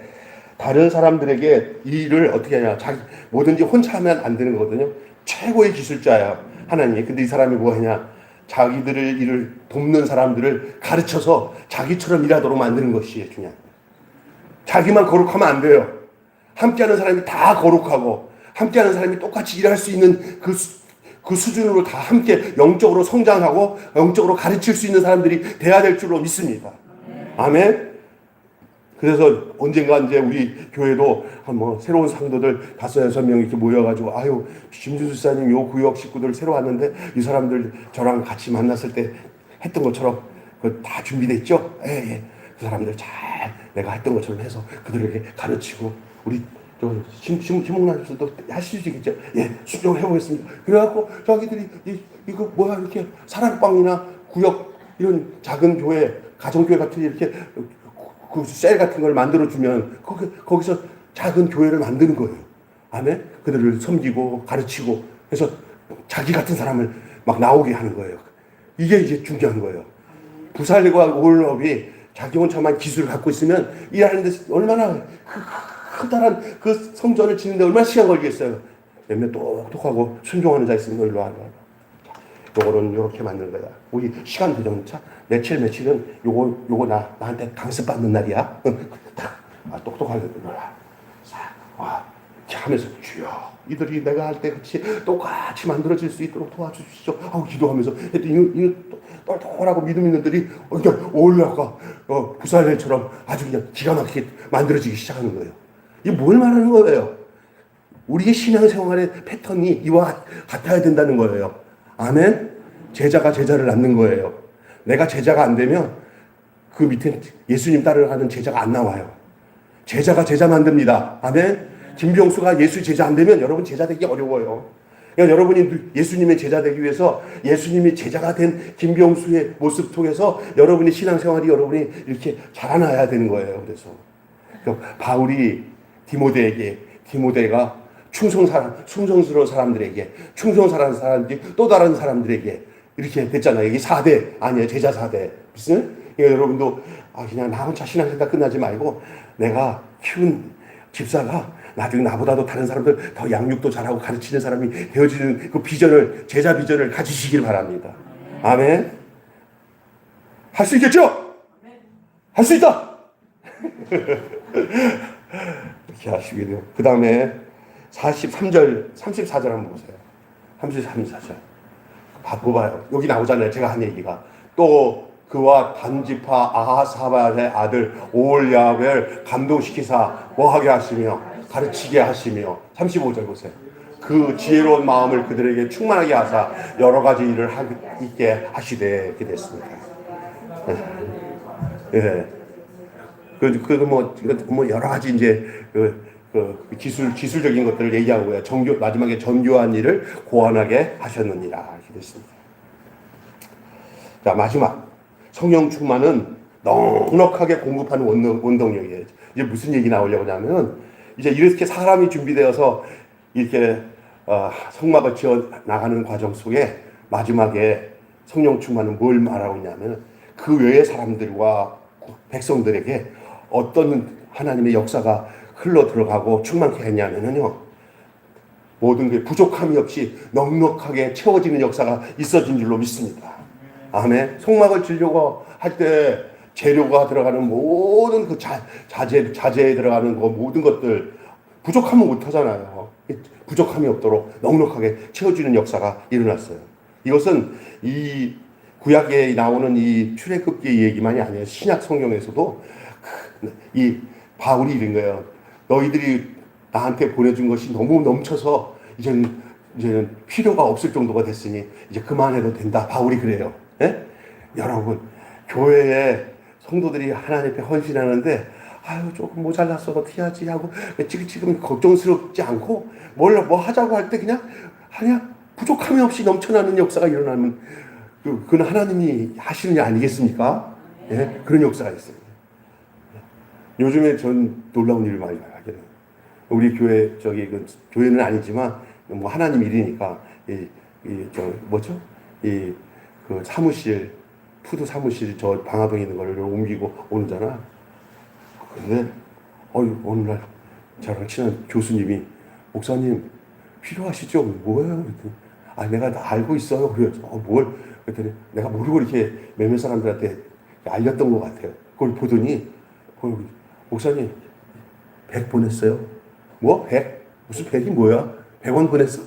다른 사람들에게 이 일을 어떻게 하냐. 뭐든지 혼자 하면 안 되는 거거든요. 최고의 기술자야 하나님이. 근데 이 사람이 뭐 하냐. 자기들을 일을 돕는 사람들을 가르쳐서 자기처럼 일하도록 만드는 것이 중요한 거예요. 자기만 거룩하면 안 돼요. 함께하는 사람이 다 거룩하고 함께하는 사람이 똑같이 일할 수 있는 그 수준으로 다 함께 영적으로 성장하고 영적으로 가르칠 수 있는 사람들이 돼야 될 줄로 믿습니다. 아멘. 그래서 언젠가 이제 우리 교회도 새로운 상도들 5-6명 이렇게 모여가지고 아유 김준수 사님 요 구역 식구들 새로 왔는데 이 사람들 저랑 같이 만났을 때 했던 것처럼 다 준비돼 있죠? 예. 그 사람들 잘 내가 했던 것처럼 해서 그들에게 가르치고 우리 김목란님도 하실 수 있겠죠? 예, 순종을 해보겠습니다. 그래갖고 자기들이 이거 뭐야 이렇게 사랑방이나 구역 이런 작은 교회 가정교회 같은 이렇게 그 셀 같은 걸 만들어주면 거기서 작은 교회를 만드는 거예요. 아멘? 그들을 섬기고 가르치고 해서 자기 같은 사람을 막 나오게 하는 거예요. 이게 이제 중요한 거예요. 부살과 오울업이 자기 혼자만 기술을 갖고 있으면 일하는데 얼마나 커다란 그 성전을 짓는데 얼마나 시간 걸리겠어요. 몇몇 똑똑하고 순종하는 자 있으면 일로 와. 요거는 요렇게 만드는 거야. 우리 시간 되면 며칠은 요거 나한테 강습 받는 날이야. 똑똑하게 놀라. 와, 이렇게 하면서 주여 이들이 내가 할 때 같이 똑같이 만들어질 수 있도록 도와주시죠. 기도하면서 이 똘똘하고 믿음 있는 들이 그냥 올라가 부살레처럼 아주 그냥 기가 막히게 만들어지기 시작하는 거예요. 이게 뭘 말하는 거예요? 우리의 신앙생활의 패턴이 이와 같아야 된다는 거예요. 아멘? 제자가 제자를 낳는 거예요. 내가 제자가 안 되면 그 밑에 예수님 따르는 제자가 안 나와요. 제자가 제자 만듭니다. 아멘? 김병수가 예수 제자 안 되면 여러분 제자 되기 어려워요. 그러니까 여러분이 예수님의 제자 되기 위해서 예수님이 제자가 된 김병수의 모습 속에서 여러분의 신앙생활이 여러분이 이렇게 자라나야 되는 거예요. 그래서 바울이 디모데가 충성스러운 사람들에게 충성스러운 사람들이 또 다른 사람들에게 이렇게 됐잖아요. 이게 4대 아니에요. 제자 4대. 무슨? 그러니까 여러분도 그냥 나 혼자 신앙생활 끝나지 말고 내가 키운 집사가 나중에 나보다도 다른 사람들 더 양육도 잘하고 가르치는 사람이 되어지는 그 비전을 제자 비전을 가지시길 바랍니다. 아멘. 할 수 있겠죠? 할 수 있다. 이렇게 하시게 돼요. 그 다음에 43절, 34절 한번 보세요. 34절. 봐봐요. 여기 나오잖아요. 제가 한 얘기가. 또 그와 단지파 아하사발의 아들 오홀야벨 감동시키사 뭐하게 하시며 가르치게 하시며 35절 보세요. 그 지혜로운 마음을 그들에게 충만하게 하사 여러 가지 일을 있게 하시되 이렇게 됐습니다. 예. 뭐 여러 가지 이제 기술적인 것들을 얘기하고요. 마지막에 정교한 일을 고안하게 하셨느니라 이렇게 됐습니다. 자, 마지막 성령 충만은 넉넉하게 공급하는 원동력이에요. 이제 무슨 얘기 나오려고 하냐면 이제 이렇게 사람이 준비되어서 이렇게 성막을 지어 나가는 과정 속에 마지막에 성령 충만은 뭘 말하고 있냐면 그 외의 사람들과 백성들에게 어떤 하나님의 역사가 흘러 들어가고 충만케 했냐면요, 모든 게 부족함이 없이 넉넉하게 채워지는 역사가 있어진 줄로 믿습니다. 아멘. 성막을 지려고 할 때 재료가 들어가는 모든 그 자재에 들어가는 거 모든 것들 부족하면 못 하잖아요. 부족함이 없도록 넉넉하게 채워주는 역사가 일어났어요. 이것은 이 구약에 나오는 이 출애굽기 얘기만이 아니에요. 신약 성경에서도 이 바울이 이런 거예요. 너희들이 나한테 보내준 것이 너무 넘쳐서 이제는 필요가 없을 정도가 됐으니 이제 그만해도 된다. 바울이 그래요. 예? 여러분, 교회에 성도들이 하나님 앞에 헌신하는데 아유 조금 모자랐어 어떻게 하지 하고 지금 걱정스럽지 않고 뭐 하자고 할 때 그냥 부족함이 없이 넘쳐나는 역사가 일어나면 그건 하나님이 하시는 일 아니겠습니까? 예? 그런 역사가 있어요. 요즘에 전 놀라운 일을 많이 봐요. 우리 교회 교회는 아니지만 뭐 하나님 일이니까 그 사무실 푸드 사무실 저 방화동에 있는 걸 옮기고 오는잖아. 근데 어느 날 저랑 친한 교수님이 목사님 필요하시죠? 뭐예요? 내가 다 알고 있어요. 그래서 뭘? 그랬더니 내가 모르고 이렇게 몇몇 사람들한테 알렸던 것 같아요. 그걸 보더니 목사님 100 보냈어요. 뭐? 100? 무슨 100이 뭐야? 100원 보냈어?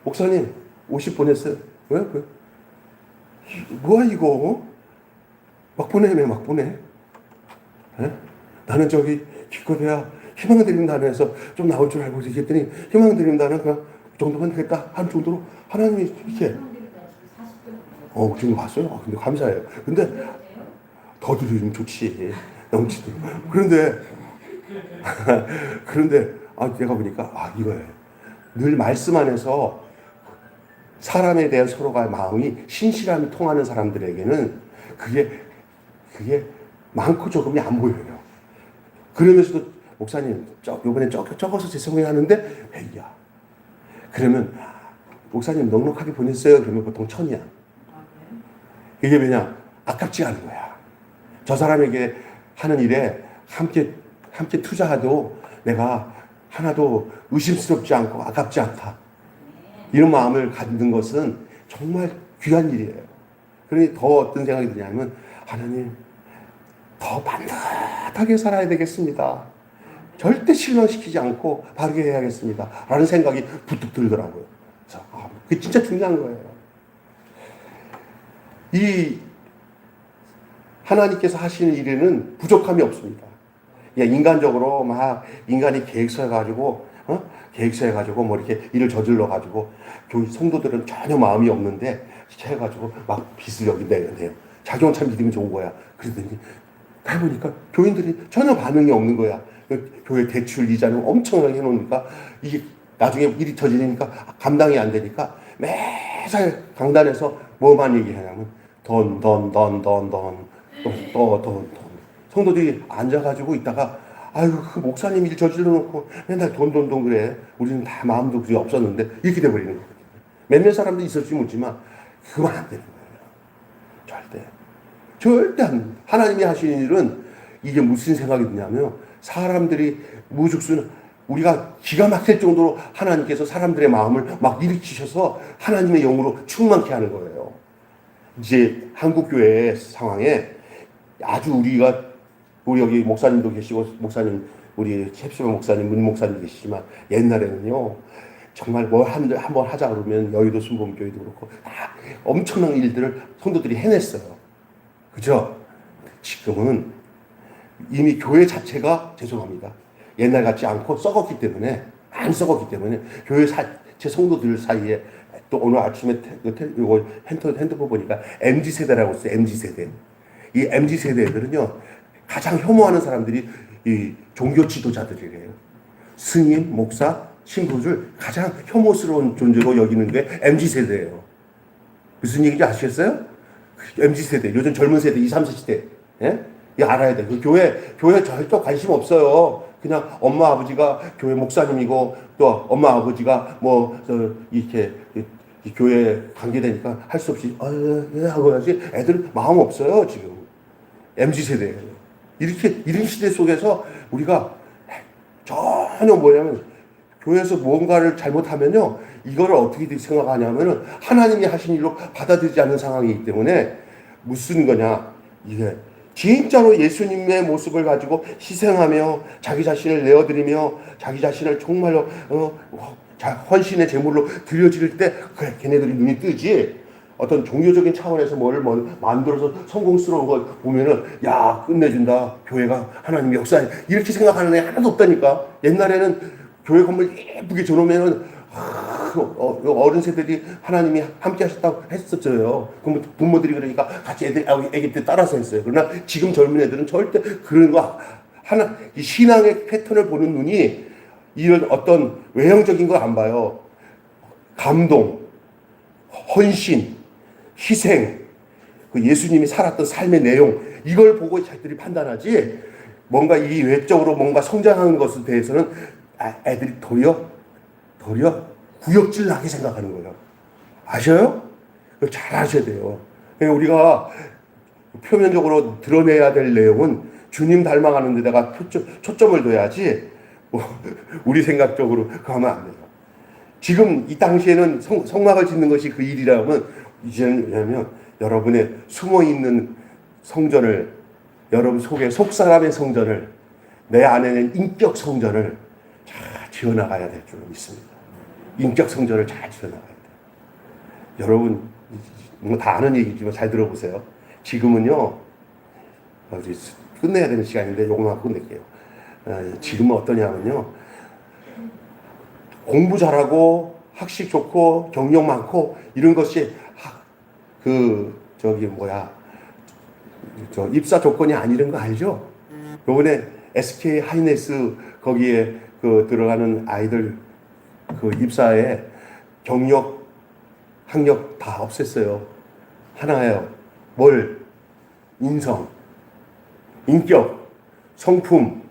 목사님 50 보냈어요. 왜? 뭐야 이거? 막 보내. 에? 나는 기껏해야 희망드린다면서 좀 나올 줄 알고 얘기했더니 희망드린다는 그냥 그 정도면 되겠다 하는 정도로 하나님이 이렇게 그 정도 봤어요. 근데 감사해요. 근데 더 드리면 좋지. 넘치도. 그런데 내가 보니까 이거예요. 늘 말씀 안에서 사람에 대한 서로가 마음이 신실함이 통하는 사람들에게는 그게 많고 적음이 안 보여요. 그러면서도 목사님 이번에 적어서 죄송해요 하는데 100이야. 그러면 목사님 넉넉하게 보냈어요. 그러면 보통 1000이야. 이게 왜냐? 아깝지 않은 거야. 저 사람에게 하는 일에 함께 투자해도 내가 하나도 의심스럽지 않고 아깝지 않다. 이런 마음을 갖는 것은 정말 귀한 일이에요. 그러니 더 어떤 생각이 드냐면 하나님 더 반듯하게 살아야 되겠습니다. 절대 실망시키지 않고 바르게 해야겠습니다. 라는 생각이 부뚝 들더라고요. 그래서 그게 진짜 중요한 거예요. 이 하나님께서 하시는 일에는 부족함이 없습니다. 인간적으로 인간이 계획서해가지고 뭐 이렇게 일을 저질러가지고 교회 성도들은 전혀 마음이 없는데 해가지고 막 빚을 여기 내요. 자기는 참 믿음이 좋은 거야. 그러더니 해보니까 교인들이 전혀 반응이 없는 거야. 교회 대출 이자는 엄청나게 해놓으니까 이게 나중에 일이 저지르니까 감당이 안 되니까 매살 강단에서 뭐만 얘기하냐면 돈. 성도들이 앉아가지고 있다가 그 목사님 일 저질러 놓고 맨날 돈 그래. 우리는 다 마음도 그게 없었는데 이렇게 돼버리는 거예요. 몇몇 사람도 있을지 모르지만 그만 안 되는 거예요. 절대 안 됩니다. 하나님이 하시는 일은 이게 무슨 생각이 드냐면 사람들이 무죽순 우리가 기가 막힐 정도로 하나님께서 사람들의 마음을 막 일으키셔서 하나님의 영으로 충만케 하는 거예요. 이제 한국교회의 상황에 아주 우리 여기 목사님도 계시고 우리 캡슐 목사님, 문 목사님 계시지만 옛날에는요 정말 한번 하자 그러면 여의도 순복음교회도 그렇고 다 엄청난 일들을 성도들이 해냈어요. 그죠? 지금은 이미 교회 자체가 죄송합니다. 옛날 같지 않고 썩었기 때문에 교회 제 성도들 사이에 또 오늘 아침에 핸드폰 보니까 MZ세대라고 써요. MZ세대. 이 MZ세대들은요 가장 혐오하는 사람들이 이 종교 지도자들이래요. 스님, 목사, 신부를 가장 혐오스러운 존재로 여기는 게 MZ세대예요. 무슨 얘기인지 아시겠어요? MZ세대, 요즘 젊은 세대, 20, 30대. 예? 이거 알아야 돼. 그 교회 절대 관심 없어요. 그냥 엄마 아버지가 교회 목사님이고 또 엄마 아버지가 이렇게 이 교회 관계되니까 할 수 없이 하고 하지 애들 마음 없어요 지금. MZ 세대 이런 시대 속에서 우리가 전혀 뭐냐면 교회에서 뭔가를 잘못하면요 이거를 어떻게 생각하냐면은 하나님이 하신 일로 받아들이지 않는 상황이기 때문에 무슨 거냐 이게 진짜로 예수님의 모습을 가지고 희생하며 자기 자신을 내어드리며 자기 자신을 정말로 헌신의 제물로 드려질 때 그래 걔네들이 눈이 뜨지. 어떤 종교적인 차원에서 뭘 만들어서 성공스러운 거 보면은 야 끝내준다 교회가 하나님의 역사에 이렇게 생각하는 애 하나도 없다니까. 옛날에는 교회 건물 예쁘게 줘놓으면은 어른 세대들이 하나님이 함께 하셨다고 했었어요. 그럼 부모들이 그러니까 같이 애기 때 따라서 했어요. 그러나 지금 젊은 애들은 절대 그런 거 이 신앙의 패턴을 보는 눈이 이런 어떤 외형적인 거 안 봐요. 감동, 헌신, 희생, 그 예수님이 살았던 삶의 내용 이걸 보고 자기들이 판단하지 뭔가 이 외적으로 뭔가 성장하는 것에 대해서는 애들이 도리어 구역질 나게 생각하는 거예요. 아셔요? 잘 아셔야 돼요. 우리가 표면적으로 드러내야 될 내용은 주님 닮아가는 데다가 초점을 둬야지 우리 생각적으로 그거 하면 안 돼요. 지금 이 당시에는 성막을 짓는 것이 그 일이라면 이제는 왜냐하면 여러분의 숨어있는 성전을 여러분 속에 속사람의 성전을 내 안에는 인격 성전을 잘 지어나가야 될 줄 믿습니다. 인격 성전을 잘 지어나가야 돼요. 여러분 다 아는 얘기지만 잘 들어보세요. 지금은요 끝내야 되는 시간인데 요거만 끝낼게요. 지금은 어떠냐면요 공부 잘하고 학식 좋고 경력 많고 이런 것이 입사 조건이 아니란 거 알죠? 요번에 SK 하이닉스 거기에 들어가는 아이들 입사에 경력 학력 다 없앴어요. 하나예요. 뭘? 인성, 인격, 성품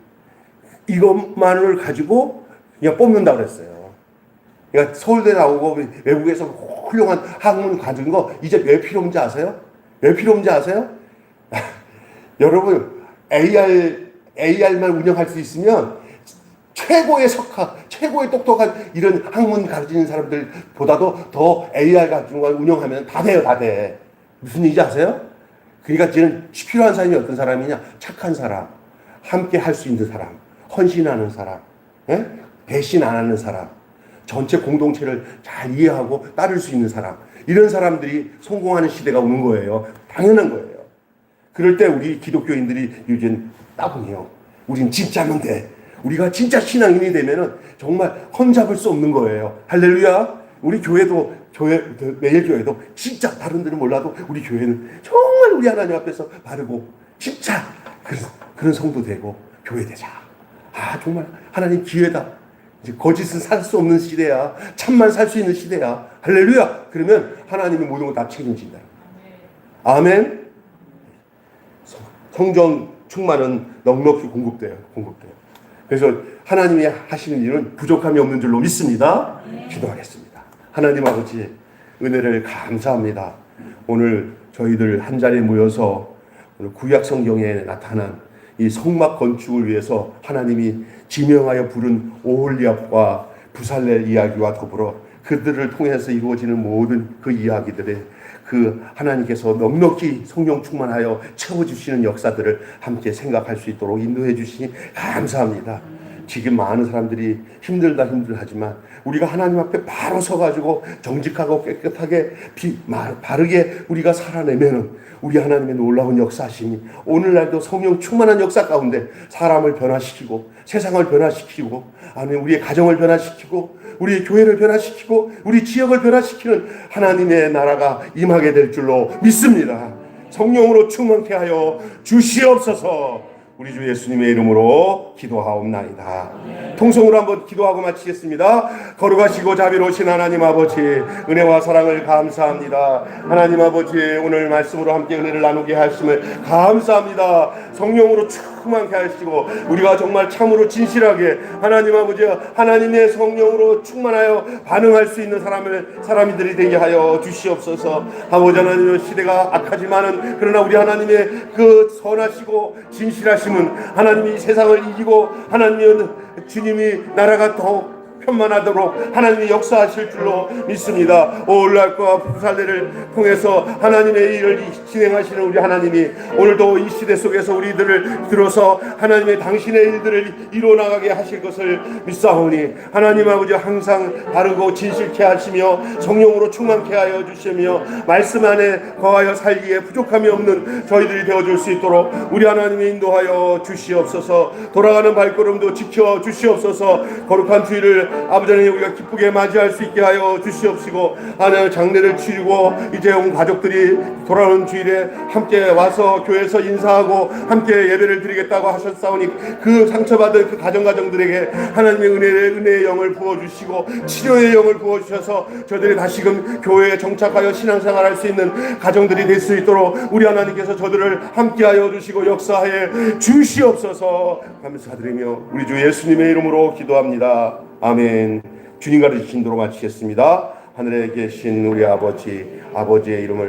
이것만을 가지고 그냥 뽑는다고 그랬어요. 그러니까 서울대 나오고 외국에서 훌륭한 학문 가진 거 이제 왜 필요 없는지 아세요? 왜 필요 없는지 아세요? 여러분 AR만 운영할 수 있으면 최고의 석학, 최고의 똑똑한 이런 학문 가르치는 사람들보다도 더 AR 같은 걸 운영하면 다 돼요, 다 돼. 무슨 얘기인지 아세요? 그러니까 지금 필요한 사람이 어떤 사람이냐? 착한 사람, 함께 할 수 있는 사람, 헌신하는 사람, 배신 안 하는 사람, 전체 공동체를 잘 이해하고 따를 수 있는 사람, 이런 사람들이 성공하는 시대가 오는 거예요. 당연한 거예요. 그럴 때 우리 기독교인들이 요즘 따분해요. 우린 진짜면 돼. 우리가 진짜 신앙인이 되면은 정말 험잡을 수 없는 거예요. 할렐루야. 우리 매일 교회도 진짜 다른 데는 몰라도 우리 교회는 정말 우리 하나님 앞에서 바르고 진짜 그런 성도 되고 교회 되자. 정말 하나님 기회다. 이제 거짓은 살 수 없는 시대야. 참만 살 수 있는 시대야. 할렐루야. 그러면 하나님이 모든 걸 다 책임진다. 아멘. 성령 충만은 넉넉히 공급돼요. 그래서 하나님이 하시는 일은 부족함이 없는 줄로 믿습니다. 기도하겠습니다. 하나님 아버지 은혜를 감사합니다. 오늘 저희들 한 자리에 모여서 오늘 구약 성경에 나타난 이 성막 건축을 위해서 하나님이 지명하여 부른 오홀리압과 부살렐 이야기와 더불어 그들을 통해서 이루어지는 모든 그 이야기들의 하나님께서 넉넉히 성령 충만하여 채워주시는 역사들을 함께 생각할 수 있도록 인도해 주시니 감사합니다. 지금 많은 사람들이 힘들하지만 우리가 하나님 앞에 바로 서가지고 정직하고 깨끗하게 바르게 우리가 살아내면은 우리 하나님의 놀라운 역사심이 오늘날도 성령 충만한 역사 가운데 사람을 변화시키고 세상을 변화시키고 우리의 가정을 변화시키고 우리 교회를 변화시키고 우리 지역을 변화시키는 하나님의 나라가 임하게 될 줄로 믿습니다. 성령으로 충만케 하여 주시옵소서. 우리 주 예수님의 이름으로 기도하옵나이다. 통성으로 한번 기도하고 마치겠습니다. 거룩하시고 자비로우신 하나님 아버지, 은혜와 사랑을 감사합니다. 하나님 아버지, 오늘 말씀으로 함께 은혜를 나누게 하심을 감사합니다. 성령으로 충만케 하시고 우리가 정말 참으로 진실하게 하나님 아버지, 하나님의 성령으로 충만하여 반응할 수 있는 사람들이 되게 하여 주시옵소서. 아버지 하나님, 시대가 악하지만은 그러나 우리 하나님의 그 선하시고 진실하심은 하나님이 세상을 이기고 하나님은 주님이 나라가 더 편만하도록 하나님이 역사하실 줄로 믿습니다. 오늘날과 부살레를 통해서 하나님의 일을 진행하시는 우리 하나님이 오늘도 이 시대 속에서 우리들을 들어서 하나님의 당신의 일들을 이루어나가게 하실 것을 믿사오니 하나님 아버지 항상 바르고 진실케 하시며 성령으로 충만케 하여 주시며 말씀 안에 거하여 살기에 부족함이 없는 저희들이 되어줄 수 있도록 우리 하나님이 인도하여 주시옵소서. 돌아가는 발걸음도 지켜 주시옵소서. 거룩한 주일을 아버지 하나님 우리가 기쁘게 맞이할 수 있게 하여 주시옵시고, 하나님 장례를 치르고 이제 온 가족들이 돌아오는 주일에 함께 와서 교회에서 인사하고 함께 예배를 드리겠다고 하셨사오니 그 상처받은 그 가정들에게 하나님의 은혜의 영을 부어주시고 치료의 영을 부어주셔서 저들이 다시금 교회에 정착하여 신앙생활할 수 있는 가정들이 될 수 있도록 우리 하나님께서 저들을 함께하여 주시고 역사하여 주시옵소서. 감사드리며 우리 주 예수님의 이름으로 기도합니다. 아멘. 주님 가르치신 대로 마치겠습니다. 하늘에 계신 우리 아버지의 이름을